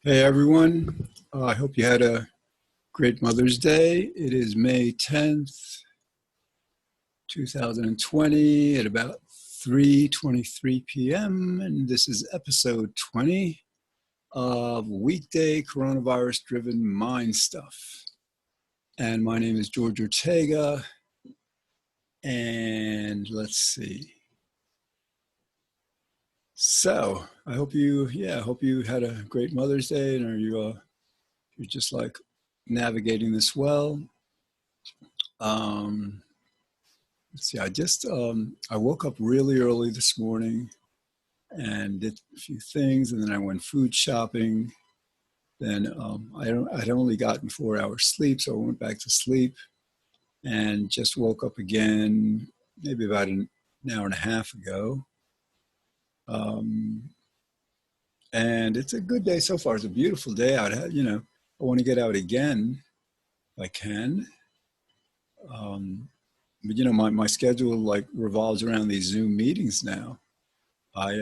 Hey everyone, I hope you had a great Mother's Day. It is May 10th, 2020 at about 3:23 p.m. and this is episode 20 of weekday coronavirus-driven mind stuff. And my name is George Ortega, and let's see. So I hope you had a great Mother's Day, and you're just like navigating this well. Let's see, I woke up really early this morning and did a few things, and then I went food shopping. Then I'd only gotten 4 hours sleep, so I went back to sleep and just woke up again maybe about an hour and a half ago. And it's a good day so far. It's a beautiful day out. I want to get out again if I can. But my schedule like revolves around these Zoom meetings now. I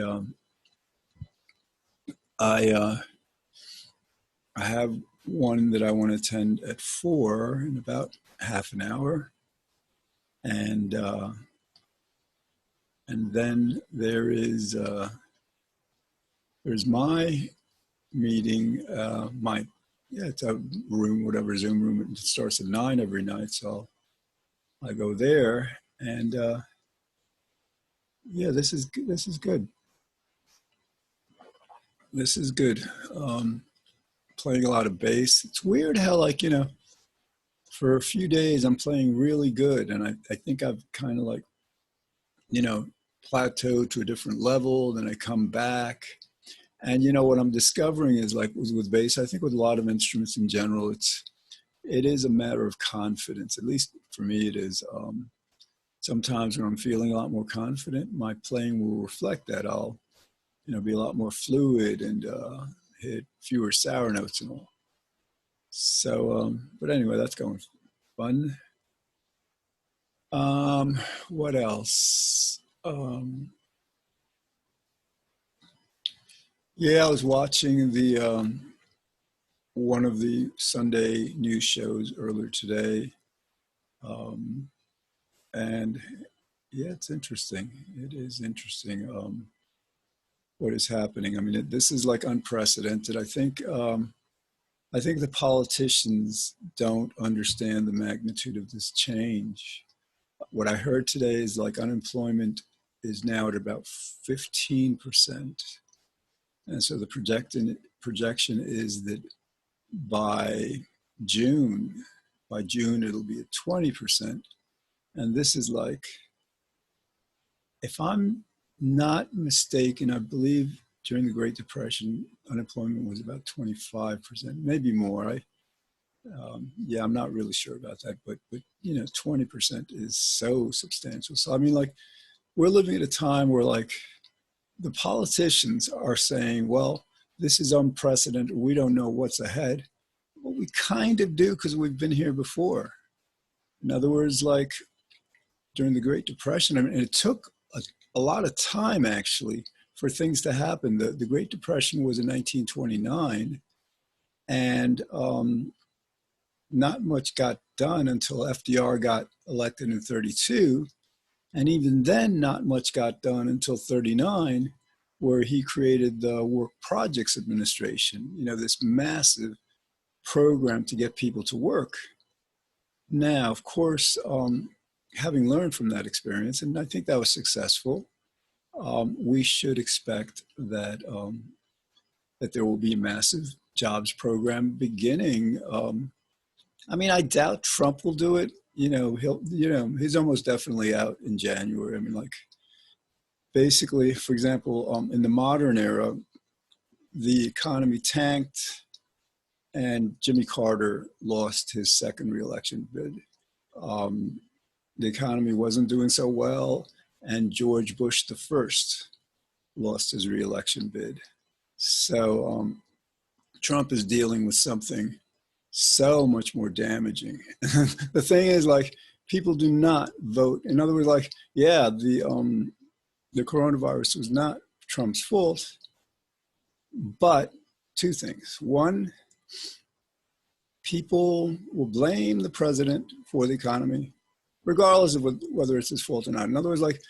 have one that I want to attend at 4 in about half an hour, and then there's my meeting. It's a room, whatever Zoom room. It starts at 9 every night, so I go there, and this is good. This is good. Playing a lot of bass. It's weird how, for a few days I'm playing really good, and I think I've kind of plateaued to a different level. Then I come back, and what I'm discovering is with bass, I think with a lot of instruments in general, it is a matter of confidence. At least for me, it is. Sometimes when I'm feeling a lot more confident, my playing will reflect that. I'll, be a lot more fluid and hit fewer sour notes and all. So, but anyway, that's going fun. What else? I was watching the one of the Sunday news shows earlier today. And it's interesting. It is interesting what is happening. I mean, this is like unprecedented. I think the politicians don't understand the magnitude of this change. What I heard today is unemployment is now at about 15%. And so the projection is that by June it'll be at 20%. And this is if I'm not mistaken, I believe during the Great Depression, unemployment was about 25%, maybe more. I'm not really sure about that, but 20% is so substantial. So I mean, we're living at a time where the politicians are saying, well, this is unprecedented. We don't know what's ahead. Well, we kind of do, because we've been here before. In other words, during the Great Depression, I mean, it took a lot of time actually for things to happen. The Great Depression was in 1929, and not much got done until FDR got elected in 32. And even then, not much got done until 39, where he created the Work Projects Administration, this massive program to get people to work. Now, of course, having learned from that experience, and I think that was successful, we should expect that that there will be a massive jobs program beginning. I mean, I doubt Trump will do it. He's almost definitely out in January. I mean, basically, for example, in the modern era, the economy tanked, and Jimmy Carter lost his second reelection bid. The economy wasn't doing so well, and George Bush the first lost his reelection bid. So Trump is dealing with something so much more damaging. The thing is, people do not vote. In other words, the coronavirus was not Trump's fault, but two things. One, people will blame the president for the economy, regardless of whether it's his fault or not. In other words, like,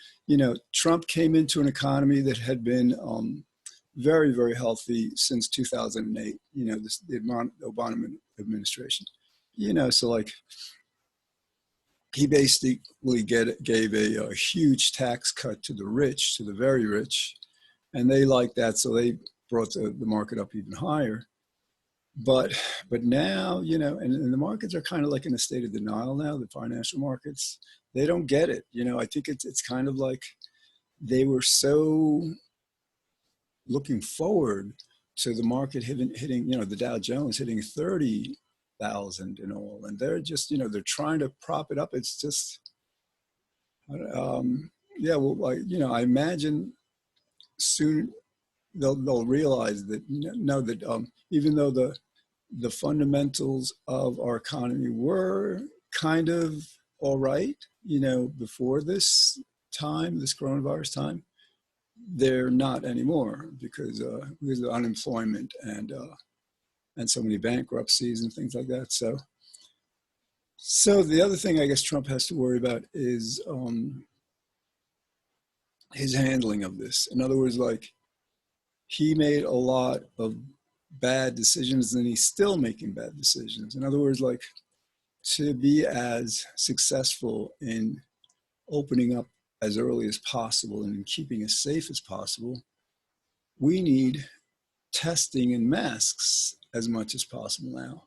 Trump came into an economy that had been very, very healthy since 2008, the Obama administration. So like, he basically gave a huge tax cut to the rich, to the very rich, and they liked that, so they brought the market up even higher. But now, and the markets are kind of like in a state of denial now, the financial markets. They don't get it. I think it's kind of like they were so looking forward to the market hitting the Dow Jones hitting 30,000 and all. And they're just, they're trying to prop it up. It's just, yeah, well, I imagine soon they'll realize that, that even though the fundamentals of our economy were kind of all right, before this coronavirus time, they're not anymore because of unemployment and so many bankruptcies and things like that. So the other thing I guess Trump has to worry about is his handling of this. In other words, like, he made a lot of bad decisions and he's still making bad decisions. In other words, like, to be as successful in opening up as early as possible and in keeping as safe as possible, we need testing and masks as much as possible now.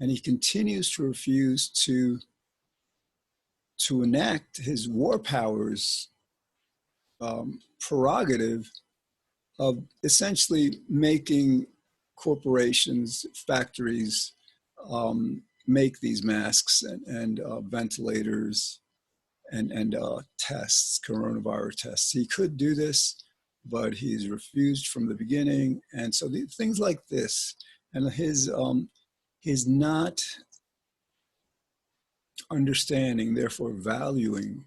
And he continues to refuse to enact his war powers prerogative of essentially making corporations, factories, make these masks and ventilators and tests, coronavirus tests. He could do this, but he's refused from the beginning. And so things like this, and his not understanding, therefore valuing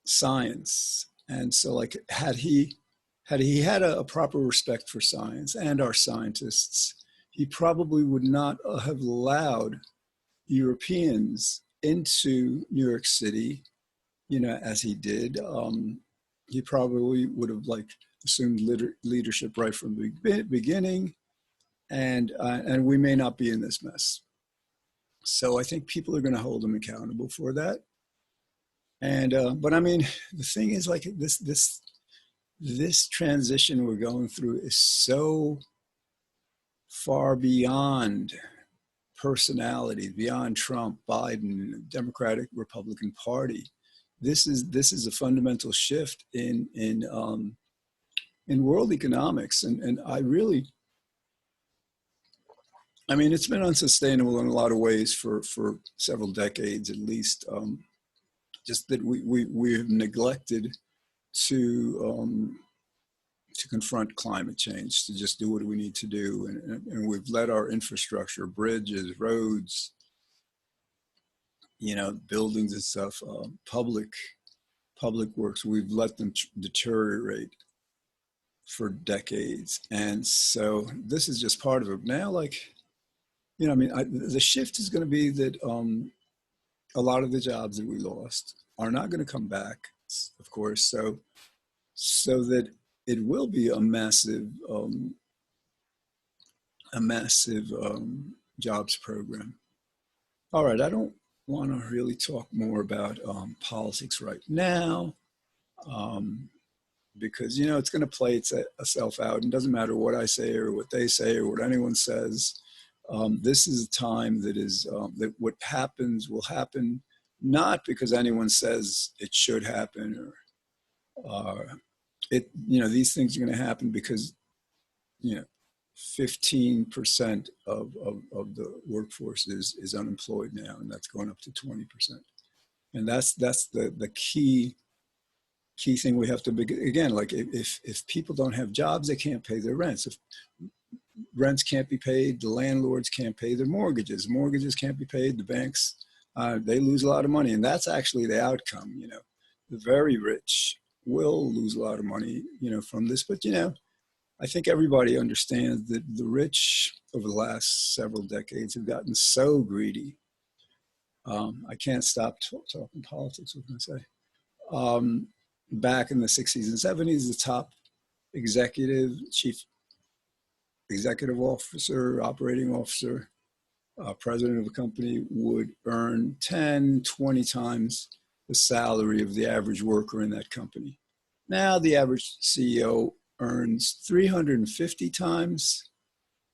science. And so, like, had he had a proper respect for science and our scientists, he probably would not have allowed Europeans into New York City, as he did. He probably would have assumed leadership right from the beginning, and we may not be in this mess. So I think people are going to hold him accountable for that. And but I mean, the thing is, like, this transition we're going through is so far beyond personality, beyond Trump, Biden, Democratic, Republican Party. This is a fundamental shift in world economics, and I mean, it's been unsustainable in a lot of ways for several decades at least. Just that we have neglected to confront climate change, to just do what we need to do, and we've let our infrastructure, bridges, roads, buildings and stuff, public works, we've let them deteriorate for decades. And so this is just part of it now. Like, I mean, the shift is going to be that a lot of the jobs that we lost are not going to come back, of course. So that it will be a massive jobs program. All right, I don't want to really talk more about politics right now, because it's going to play itself out, and it doesn't matter what I say or what they say or what anyone says. This is a time that is that what happens will happen, not because anyone says it should happen or these things are going to happen because 15% of the workforce is unemployed now, and that's going up to 20%. And that's the key thing we have to again, like, if people don't have jobs, they can't pay their rents. If rents can't be paid, the landlords can't pay their mortgages can't be paid, the banks, they lose a lot of money. And that's actually the outcome. The very rich will lose a lot of money, from this. But, I think everybody understands that the rich over the last several decades have gotten so greedy. I can't stop talking politics, what can I say? Back in the 60s and 70s, the top chief executive officer, operating officer, president of a company would earn 10, 20 times the salary of the average worker in that company. Now the average CEO earns 350 times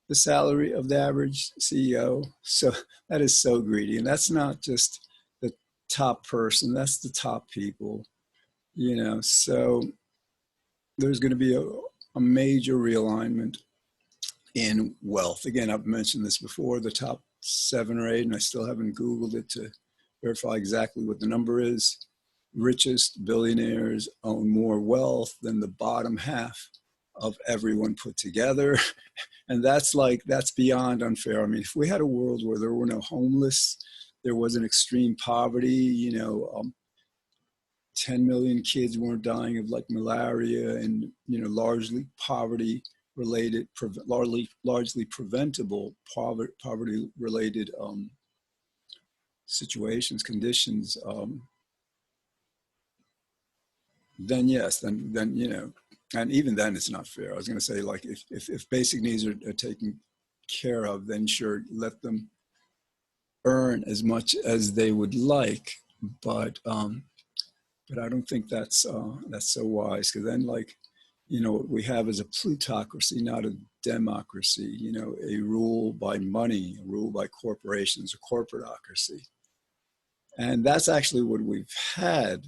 the salary of the average CEO. So that is so greedy. And that's not just the top person, that's the top people, So there's going to be a major realignment in wealth. Again, I've mentioned this before, the top 7 or 8, and I still haven't Googled it to verify exactly what the number is. Richest billionaires own more wealth than the bottom half of everyone put together. And that's beyond unfair. I mean, if we had a world where there were no homeless, there wasn't extreme poverty, 10 million kids weren't dying of like malaria and, largely poverty related, largely preventable poverty related situations, conditions, then yes, then, and even then it's not fair. I was going to say, like, if basic needs are taken care of, then sure, let them earn as much as they would like, but I don't think that's so wise, because then, like, what we have is a plutocracy, not a democracy. A rule by money, a rule by corporations, a corporatocracy, and that's actually what we've had.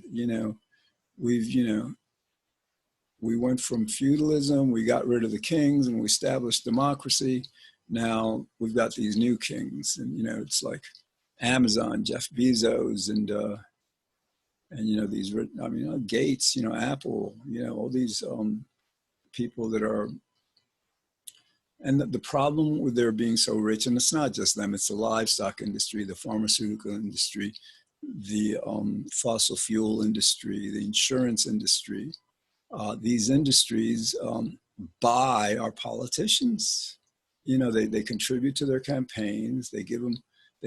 We went from feudalism, we got rid of the kings, and we established democracy. Now we've got these new kings, and it's like Amazon, Jeff Bezos, and these, Gates, Apple, all these people that are, and the problem with their being so rich, and it's not just them, it's the livestock industry, the pharmaceutical industry, the fossil fuel industry, the insurance industry. These industries buy our politicians. They contribute to their campaigns. They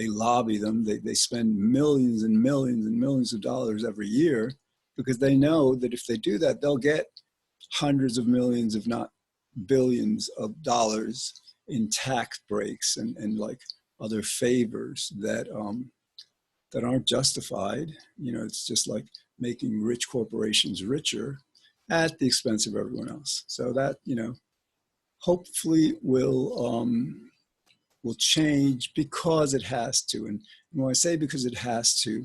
lobby them. They spend millions and millions and millions of dollars every year, because they know that if they do that, they'll get hundreds of millions, if not billions of dollars in tax breaks and like other favors that aren't justified. It's just like making rich corporations richer at the expense of everyone else. So that, hopefully will change, because it has to. And when I say because it has to,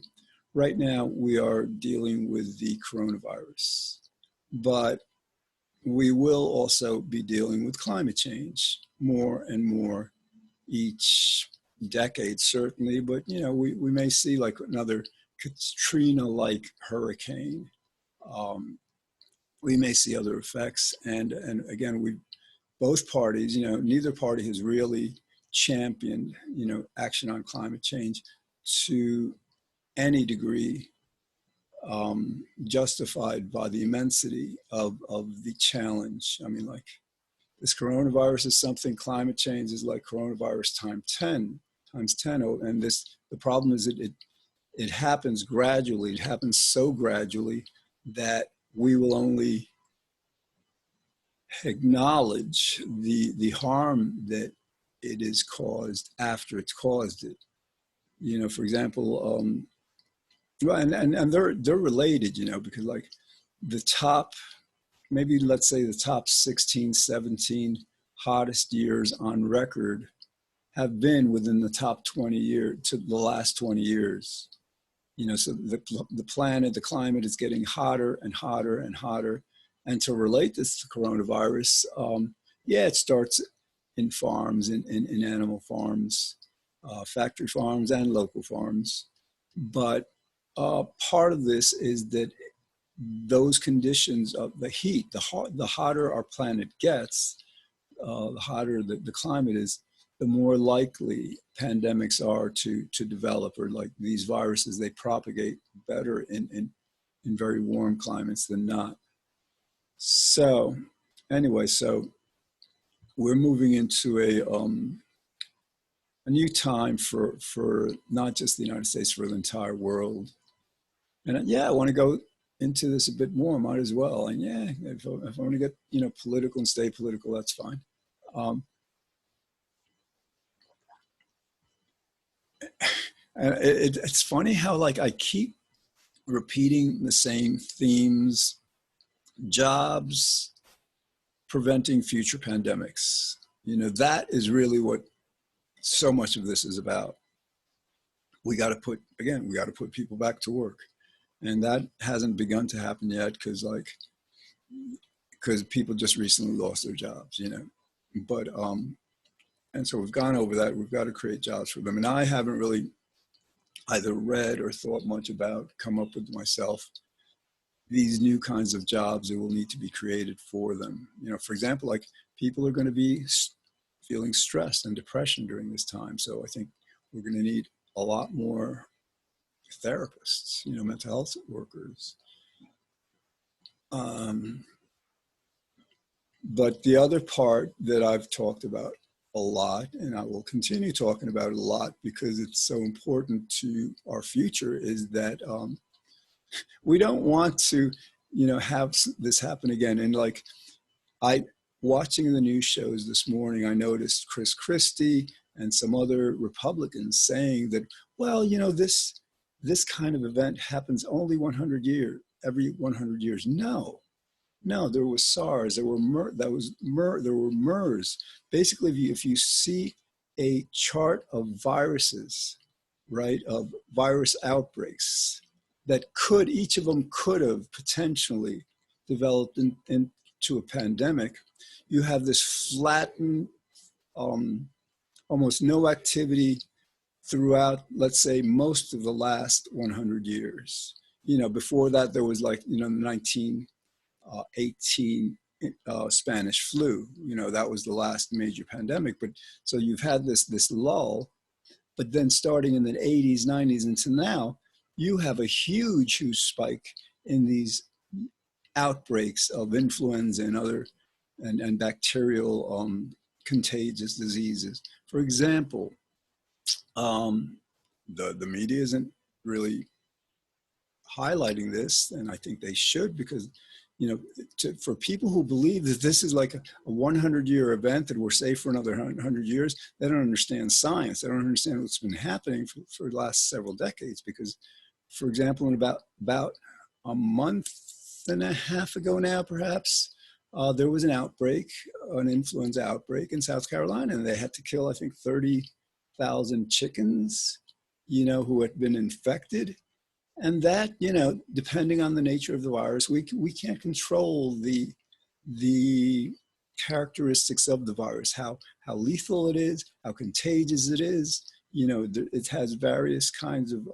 right now we are dealing with the coronavirus, but we will also be dealing with climate change more and more each decade, certainly. But, we may see like another Katrina-like hurricane. We may see other effects. And again, both parties, neither party has really championed, action on climate change to any degree justified by the immensity of the challenge. I mean, like, this coronavirus is something, climate change is like coronavirus times 10. And the problem is that it happens gradually. It happens so gradually that we will only acknowledge the harm that it is caused after it's caused it. For example, and they're related, because like the top, maybe let's say the top 16, 17 hottest years on record have been within the top 20 years to the last 20 years. So the planet, the climate is getting hotter and hotter and hotter. And to relate this to coronavirus, it starts in farms, in animal farms, factory farms and local farms. But part of this is that those conditions of the heat, the hotter our planet gets, the hotter the climate is, the more likely pandemics are to develop, or like these viruses, they propagate better in very warm climates than not. So anyway, so we're moving into a new time for not just the United States, for the entire world. And yeah, I want to go into this a bit more. Might as well. And yeah, if I want to get political and stay political, that's fine. Um, and it's funny how like I keep repeating the same themes: jobs, preventing future pandemics. That is really what so much of this is about. We got to put people back to work. And that hasn't begun to happen yet because people just recently lost their jobs, But and so we've gone over that. We've got to create jobs for them. And I haven't really either read or thought much about, come up with myself, these new kinds of jobs that will need to be created for them. For example, like people are going to be feeling stress and depression during this time. So I think we're going to need a lot more therapists, mental health workers. But the other part that I've talked about a lot, and I will continue talking about it a lot because it's so important to our future, is that we don't want to, have this happen again. And like watching the news shows this morning, I noticed Chris Christie and some other Republicans saying that, well, this kind of event happens only every 100 years. No, there was SARS, there were MERS. Basically, if you see a chart of viruses, right, of virus outbreaks that each of them could have potentially developed into a pandemic, you have this flattened, almost no activity throughout, let's say, most of the last 100 years. Before that, there was like, the 1918 Spanish flu. That was the last major pandemic. But so you've had this lull, but then starting in the 80s, 90s into now, you have a huge spike in these outbreaks of influenza and other and bacterial contagious diseases. For example, the media isn't really highlighting this, and I think they should, because for people who believe that this is like a 100-year event, that we're safe for another 100 years, they don't understand science. They don't understand what's been happening for the last several decades. Because, for example, in about a month and a half ago now, perhaps, there was an influenza outbreak in South Carolina, and they had to kill, I think, 30,000 chickens, who had been infected. And that, depending on the nature of the virus, we can't control the characteristics of the virus, how lethal it is, how contagious it is. It has various kinds of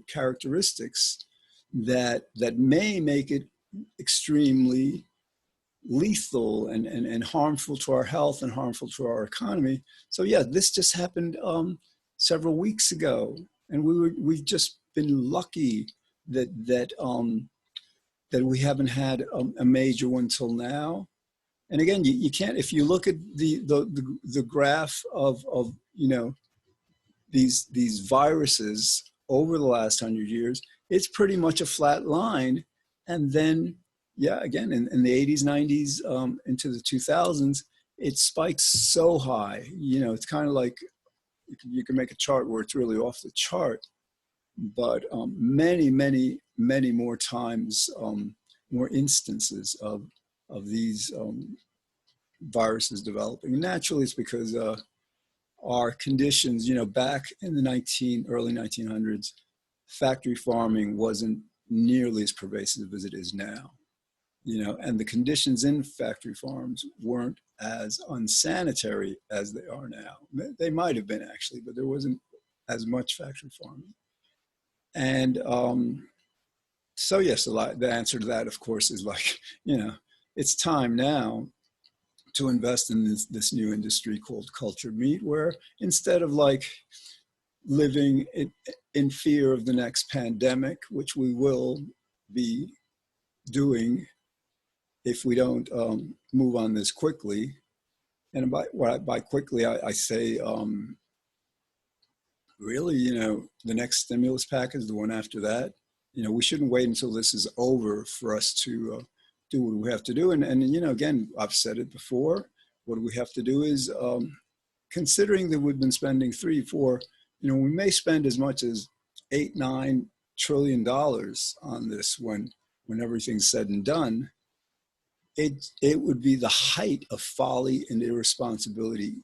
characteristics that may make it extremely lethal and harmful to our health and harmful to our economy. So yeah, this just happened several weeks ago, and we've just been lucky that we haven't had a major one till now. And again, you can't, if you look at the graph of these viruses over the last 100 years, it's pretty much a flat line. And then, yeah, again, in the 80s, 90s, into the 2000s, it spikes so high. It's kind of like you can make a chart where it's really off the chart, but many, many, many more times, more instances of these viruses developing. And naturally, it's because our conditions, back in the early 1900s, factory farming wasn't nearly as pervasive as it is now. And the conditions in factory farms weren't as unsanitary as they are now. They might have been, actually, but there wasn't as much factory farming. And so yes, the answer to that, of course, is like, it's time now to invest in this new industry called cultured meat, where instead of like living in fear of the next pandemic, which we will be doing if we don't move on this quickly, and by quickly, I say, really, the next stimulus package, the one after that, we shouldn't wait until this is over for us to do what we have to do. And again, I've said it before, what we have to do is, considering that we've been spending 3, 4, we may spend as much as 8, 9 trillion dollars on this when everything's said and done. It would be the height of folly and irresponsibility,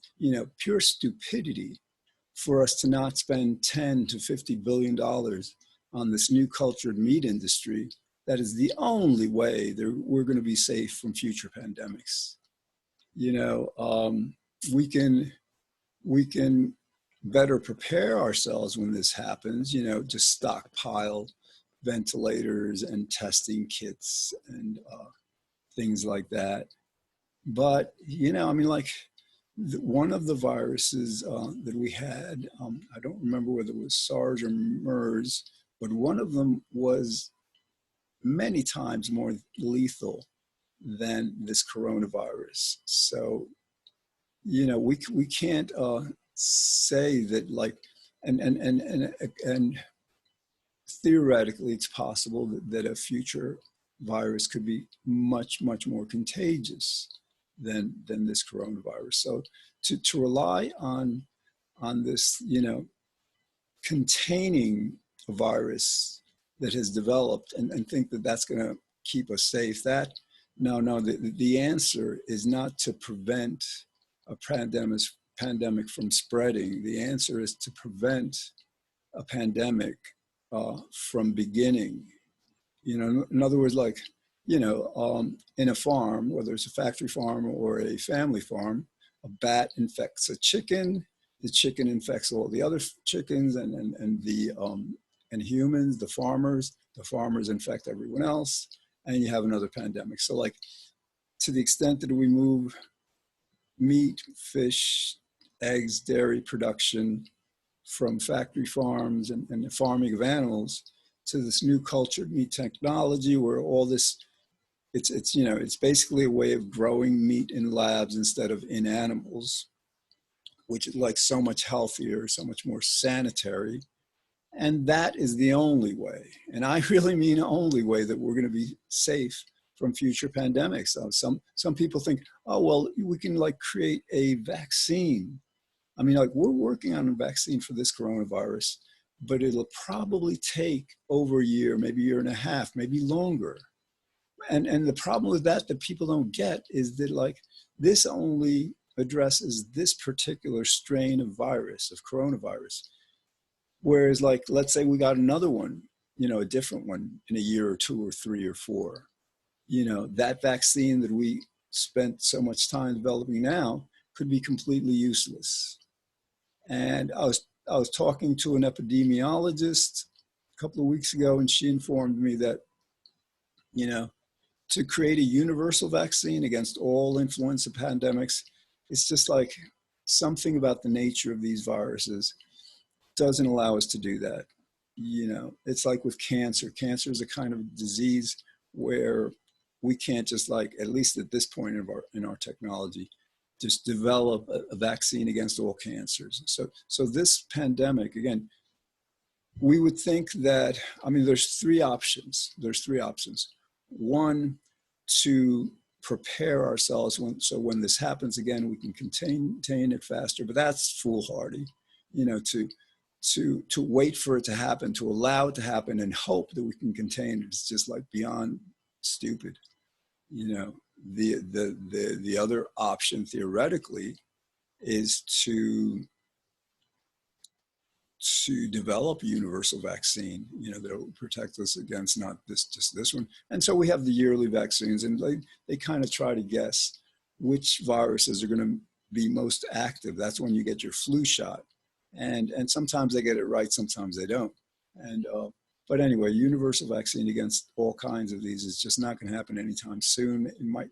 pure stupidity, for us to not spend 10 to 50 billion dollars on this new cultured meat industry. That is the only way that we're going to be safe from future pandemics. We can better prepare ourselves when this happens, to stockpile ventilators and testing kits and things like that. But, like one of the viruses that we had, I don't remember whether it was SARS or MERS, but one of them was many times more lethal than this coronavirus. So, we can't say that, like, and theoretically it's possible that a future virus could be much, much more contagious than this coronavirus. So to rely on this, containing a virus that has developed and think that that's going to keep us safe, no, the answer is not to prevent a pandemic from spreading. The answer is to prevent a pandemic from beginning. In other words, like, in a farm, whether it's a factory farm or a family farm, a bat infects a chicken, the chicken infects all the other chickens and humans, the farmers infect everyone else, and you have another pandemic. So, like, to the extent that we move meat, fish, eggs, dairy production from factory farms and the farming of animals to this new cultured meat technology, where all this, it's basically a way of growing meat in labs instead of in animals, which is like so much healthier, so much more sanitary. And that is the only way, and I really mean only way, that we're going to be safe from future pandemics. Some people think, oh, well, we can like create a vaccine. I mean, like, we're working on a vaccine for this coronavirus, but it'll probably take over a year, maybe a year and a half, maybe longer. And the problem with that people don't get is that, like, this only addresses this particular strain of virus, of coronavirus. Whereas, like, let's say we got another one, a different one in a year or 2 or 3 or 4, that vaccine that we spent so much time developing now could be completely useless. And I was talking to an epidemiologist a couple of weeks ago, and she informed me that, to create a universal vaccine against all influenza pandemics, it's just like something about the nature of these viruses doesn't allow us to do that. It's like with cancer. Cancer is a kind of disease where we can't just, like, at least at this point in our technology, just develop a vaccine against all cancers. So this pandemic, again, we would think that, there's three options. One, to prepare ourselves so when this happens again, we can contain it faster, but that's foolhardy, to wait for it to happen, to allow it to happen and hope that we can contain it. It's just like beyond stupid. The other option theoretically is to develop a universal vaccine, that will protect us against not just this one. And so we have the yearly vaccines, and they kind of try to guess which viruses are going to be most active. That's when you get your flu shot. And sometimes they get it right, sometimes they don't. But anyway, universal vaccine against all kinds of these is just not going to happen anytime soon. It might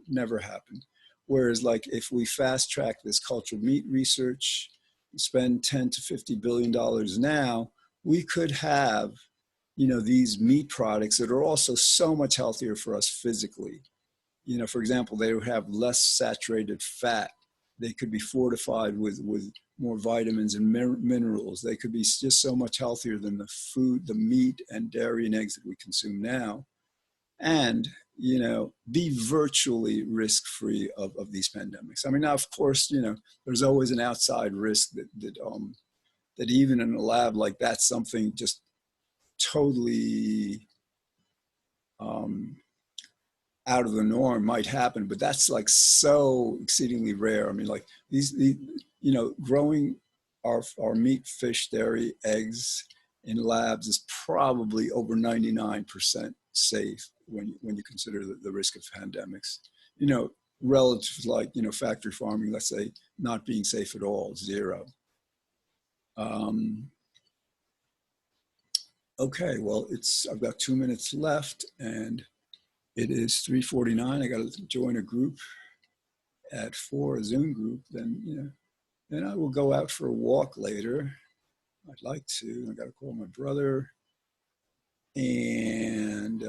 never happen. Whereas, like, if we fast track this cultured meat research, spend 10 to 50 billion dollars now, we could have, these meat products that are also so much healthier for us physically, for example, they would have less saturated fat. They could be fortified with more vitamins and minerals. They could be just so much healthier than the food, the meat and dairy and eggs that we consume now. And, be virtually risk-free of these pandemics. I mean, now, of course, there's always an outside risk that even in a lab like that, something just totally out of the norm might happen, but that's like so exceedingly rare. I mean, like these growing our meat, fish, dairy, eggs in labs is probably over 99% safe when you consider the risk of pandemics. Relative to like factory farming, let's say, not being safe at all, zero. Okay, well, I've got 2 minutes left, and it is 3:49. I got to join a group at 4, a Zoom group. Then I will go out for a walk later. I'd like to. I got to call my brother, and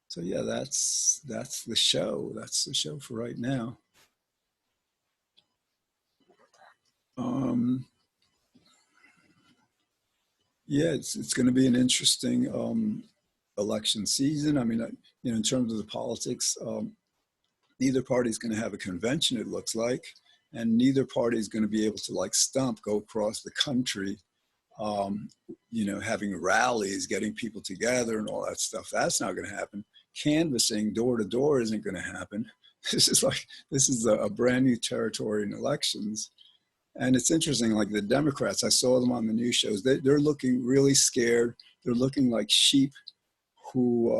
so yeah, that's the show. That's the show for right now. Yeah, it's going to be an interesting election season. I mean, in terms of the politics, neither party is going to have a convention, it looks like, and neither party is going to be able to like go across the country, having rallies, getting people together and all that stuff. That's not going to happen. Canvassing door to door isn't going to happen. This is a brand new territory in elections. And it's interesting, like the Democrats, I saw them on the news shows, they're looking really scared. They're looking like sheep who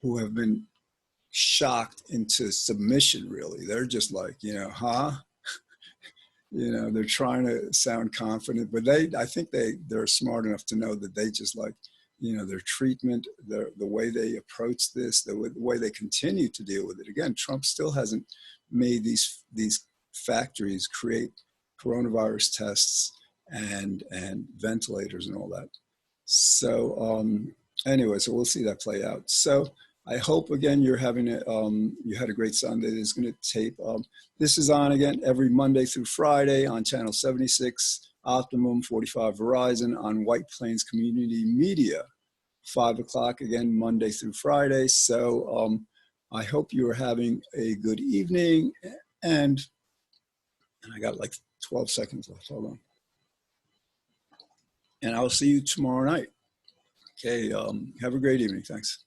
have been shocked into submission, really. They're just like, they're trying to sound confident, but I think they're smart enough to know that they just like, their treatment, the way they approach this, the way they continue to deal with it. Again, Trump still hasn't made these factories create coronavirus tests and ventilators and all that. So anyway, so we'll see that play out. So I hope again you had a great Sunday. This is going to tape. This is on again every Monday through Friday on channel 76, Optimum, 45 Verizon, on White Plains Community Media, 5 o'clock again Monday through Friday. So I hope you are having a good evening, and I got like 12 seconds left. Hold on. And I'll see you tomorrow night. Okay. Have a great evening. Thanks.